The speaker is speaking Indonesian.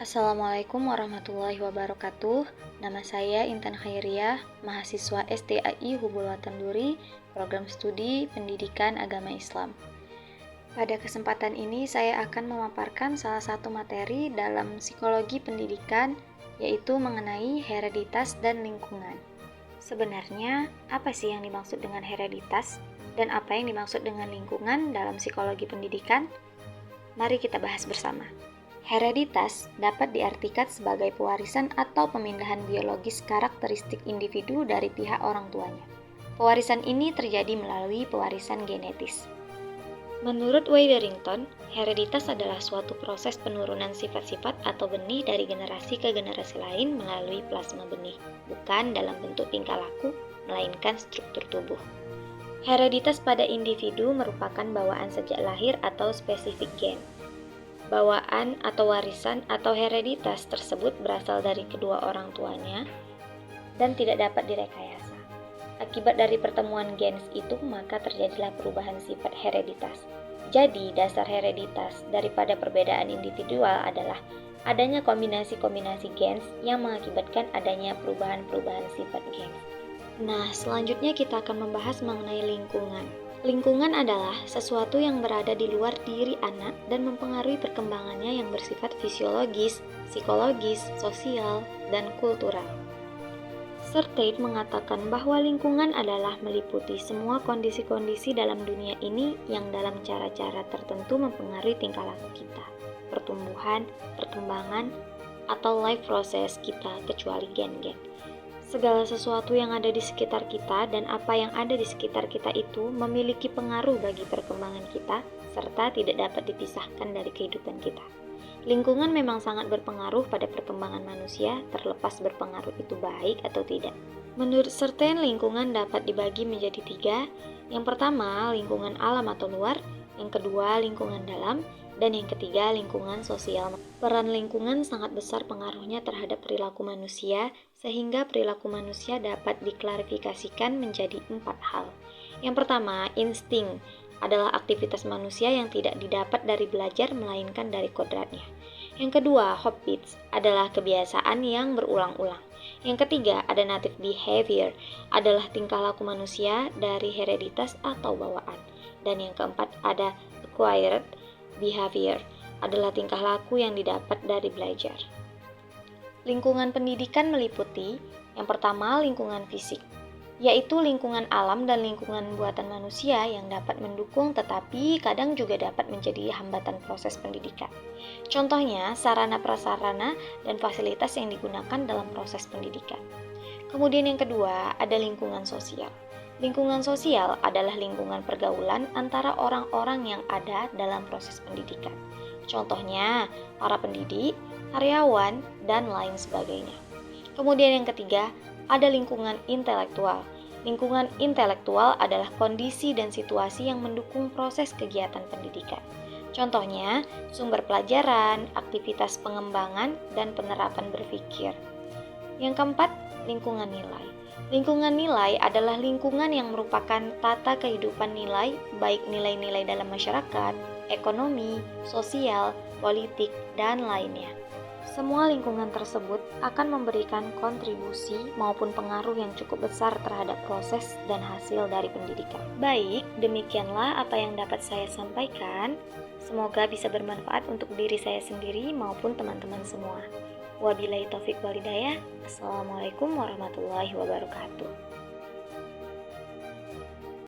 Assalamualaikum warahmatullahi wabarakatuh. Nama saya Intan Khairiyah, mahasiswa STAI Hubulatan Duri, Program Studi Pendidikan Agama Islam. Pada kesempatan ini saya akan memaparkan salah satu materi dalam psikologi pendidikan, yaitu mengenai hereditas dan lingkungan. Sebenarnya, apa sih yang dimaksud dengan hereditas dan apa yang dimaksud dengan lingkungan dalam psikologi pendidikan? Mari kita bahas bersama. Hereditas dapat diartikan sebagai pewarisan atau pemindahan biologis karakteristik individu dari pihak orang tuanya. Pewarisan ini terjadi melalui pewarisan genetis. Menurut Witherington, hereditas adalah suatu proses penurunan sifat-sifat atau benih dari generasi ke generasi lain melalui plasma benih, bukan dalam bentuk tingkah laku, melainkan struktur tubuh. Hereditas pada individu merupakan bawaan sejak lahir atau spesifik gen. Bawaan atau warisan atau hereditas tersebut berasal dari kedua orang tuanya dan tidak dapat direkayasa. Akibat dari pertemuan gens itu, maka terjadilah perubahan sifat hereditas. Jadi, dasar hereditas daripada perbedaan individual adalah adanya kombinasi-kombinasi gens yang mengakibatkan adanya perubahan-perubahan sifat gens. Nah, selanjutnya kita akan membahas mengenai lingkungan. Lingkungan adalah sesuatu yang berada di luar diri anak dan mempengaruhi perkembangannya yang bersifat fisiologis, psikologis, sosial, dan kultural. Surtain mengatakan bahwa lingkungan adalah meliputi semua kondisi-kondisi dalam dunia ini yang dalam cara-cara tertentu mempengaruhi tingkah laku kita, pertumbuhan, perkembangan, atau life process kita kecuali gen-gen. Segala sesuatu yang ada di sekitar kita dan apa yang ada di sekitar kita itu memiliki pengaruh bagi perkembangan kita serta tidak dapat dipisahkan dari kehidupan kita. Lingkungan memang sangat berpengaruh pada perkembangan manusia, terlepas berpengaruh itu baik atau tidak. Menurut Surtain, lingkungan dapat dibagi menjadi 3. Yang pertama, lingkungan alam atau luar. Yang kedua, lingkungan dalam. Dan yang ketiga, lingkungan sosial. Peran lingkungan sangat besar pengaruhnya terhadap perilaku manusia, sehingga perilaku manusia dapat diklarifikasikan menjadi 4 hal. Yang pertama, insting adalah aktivitas manusia yang tidak didapat dari belajar melainkan dari kodratnya. Yang kedua, habits adalah kebiasaan yang berulang-ulang. Yang ketiga, ada native behavior adalah tingkah laku manusia dari hereditas atau bawaan. Dan yang keempat, ada acquired behavior adalah tingkah laku yang didapat dari belajar. Lingkungan pendidikan meliputi yang pertama, lingkungan fisik, yaitu lingkungan alam dan lingkungan buatan manusia yang dapat mendukung tetapi kadang juga dapat menjadi hambatan proses pendidikan. Contohnya, sarana-prasarana dan fasilitas yang digunakan dalam proses pendidikan. Kemudian yang kedua, ada lingkungan sosial. Lingkungan sosial adalah lingkungan pergaulan antara orang-orang yang ada dalam proses pendidikan. Contohnya, para pendidik, karyawan, dan lain sebagainya. Kemudian yang ketiga, ada lingkungan intelektual. Lingkungan intelektual adalah kondisi dan situasi yang mendukung proses kegiatan pendidikan. Contohnya, sumber pelajaran, aktivitas pengembangan, dan penerapan berpikir. Yang keempat, lingkungan nilai. Lingkungan nilai adalah lingkungan yang merupakan tata kehidupan nilai, baik nilai-nilai dalam masyarakat, ekonomi, sosial, politik, dan lainnya. Semua lingkungan tersebut akan memberikan kontribusi maupun pengaruh yang cukup besar terhadap proses dan hasil dari pendidikan. Baik, demikianlah apa yang dapat saya sampaikan. Semoga bisa bermanfaat untuk diri saya sendiri maupun teman-teman semua. Wabillahi taufik wal hidayah. Assalamualaikum warahmatullahi wabarakatuh.